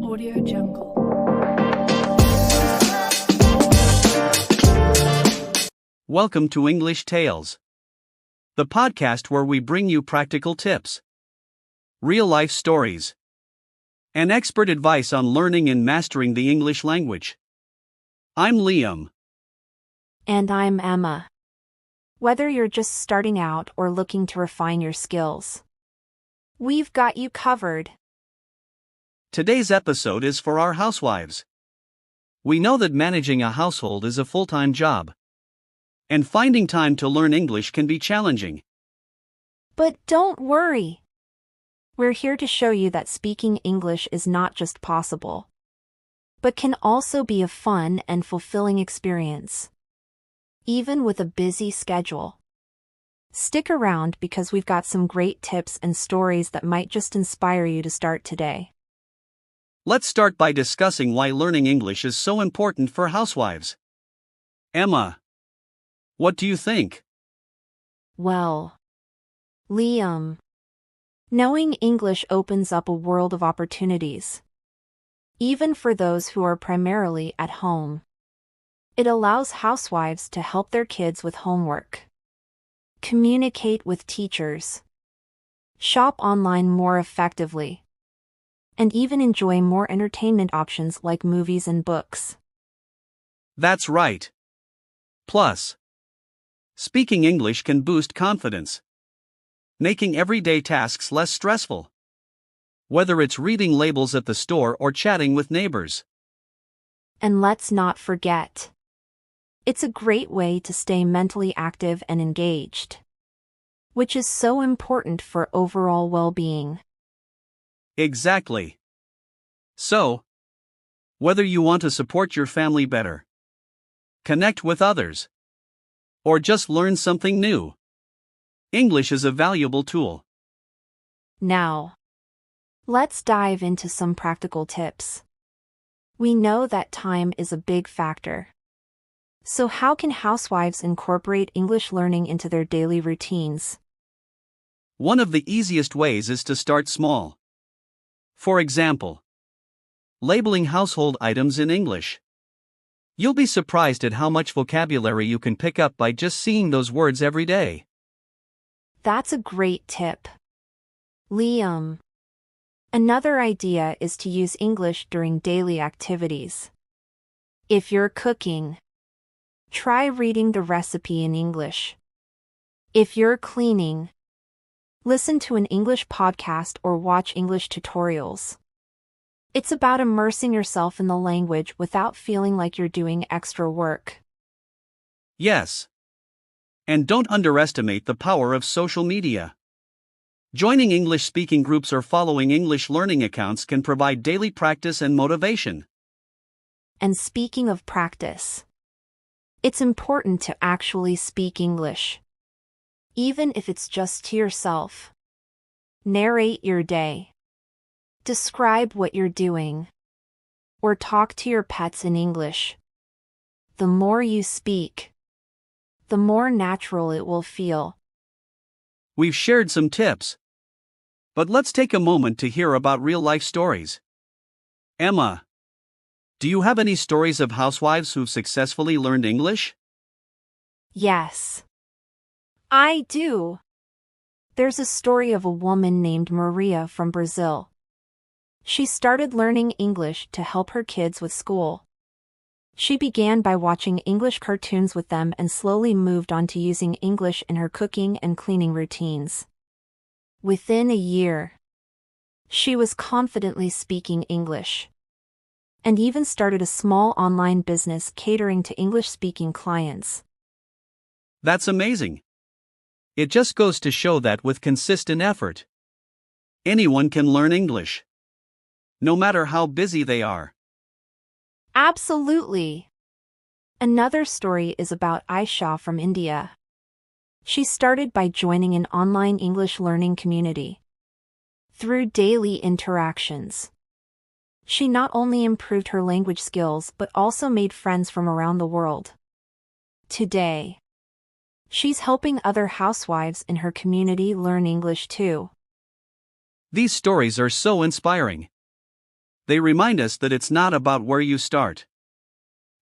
Audio Jungle. Welcome to English Tales, the podcast where we bring you practical tips, real-life stories, and expert advice on learning and mastering the English language. I'm Liam. And I'm Emma. Whether you're just starting out or looking to refine your skills, we've got you covered. Today's episode is for our housewives. We know that managing a household is a full-time job, and finding time to learn English can be challenging. But don't worry. We're here to show you that speaking English is not just possible, but can also be a fun and fulfilling experience, even with a busy schedule. Stick around because we've got some great tips and stories that might just inspire you to start today. Let's start by discussing why learning English is so important for housewives. Emma, what do you think? Well, Liam, knowing English opens up a world of opportunities, even for those who are primarily at home. It allows housewives to help their kids with homework, communicate with teachers, shop online more effectively, and even enjoy more entertainment options like movies and books. That's right. Plus, speaking English can boost confidence, making everyday tasks less stressful, whether it's reading labels at the store or chatting with neighbors. And let's not forget, it's a great way to stay mentally active and engaged, which is so important for overall well-being. Exactly. So, whether you want to support your family better, connect with others, or just learn something new, English is a valuable tool. Now, let's dive into some practical tips. We know that time is a big factor. So how can housewives incorporate English learning into their daily routines? One of the easiest ways is to start small. For example, labeling household items in English. You'll be surprised at how much vocabulary you can pick up by just seeing those words every day. That's a great tip, Liam. Another idea is to use English during daily activities. If you're cooking, try reading the recipe in English. If you're cleaning, listen to an English podcast or watch English tutorials. It's about immersing yourself in the language without feeling like you're doing extra work. Yes. And don't underestimate the power of social media. Joining English-speaking groups or following English learning accounts can provide daily practice and motivation. And speaking of practice, it's important to actually speak English, even if it's just to yourself. Narrate your day. Describe what you're doing. Or talk to your pets in English. The more you speak, the more natural it will feel. We've shared some tips, but let's take a moment to hear about real-life stories. Emma, do you have any stories of housewives who've successfully learned English? Yes, I do. There's a story of a woman named Maria from Brazil. She started learning English to help her kids with school. She began by watching English cartoons with them and slowly moved on to using English in her cooking and cleaning routines. Within a year, she was confidently speaking English, and even started a small online business catering to English-speaking clients. That's amazing. It just goes to show that with consistent effort, anyone can learn English, no matter how busy they are. Absolutely. Another story is about Aisha from India. She started by joining an online English learning community. Through daily interactions, she not only improved her language skills but also made friends from around the world. Today, she's helping other housewives in her community learn English too. These stories are so inspiring. They remind us that it's not about where you start,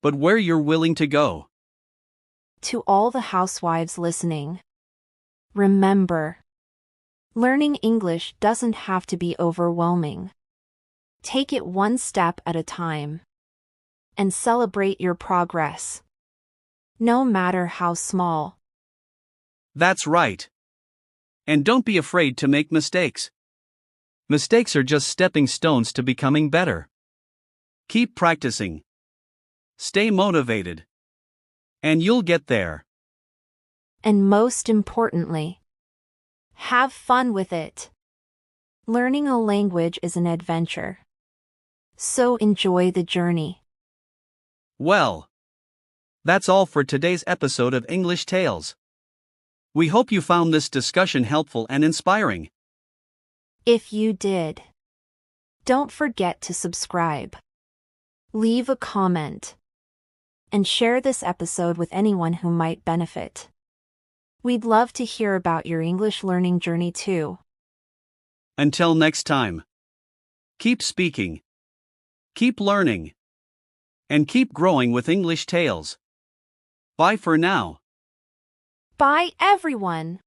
but where you're willing to go. To all the housewives listening, remember, learning English doesn't have to be overwhelming. Take it one step at a time and celebrate your progress, no matter how small. That's right. And don't be afraid to make mistakes. Mistakes are just stepping stones to becoming better. Keep practicing. Stay motivated. And you'll get there. And most importantly, have fun with it. Learning a language is an adventure, so enjoy the journey. Well, that's all for today's episode of English Tales. We hope you found this discussion helpful and inspiring. If you did, don't forget to subscribe, leave a comment, and share this episode with anyone who might benefit. We'd love to hear about your English learning journey too. Until next time, keep speaking, keep learning, and keep growing with English Tales. Bye for now. Bye, everyone!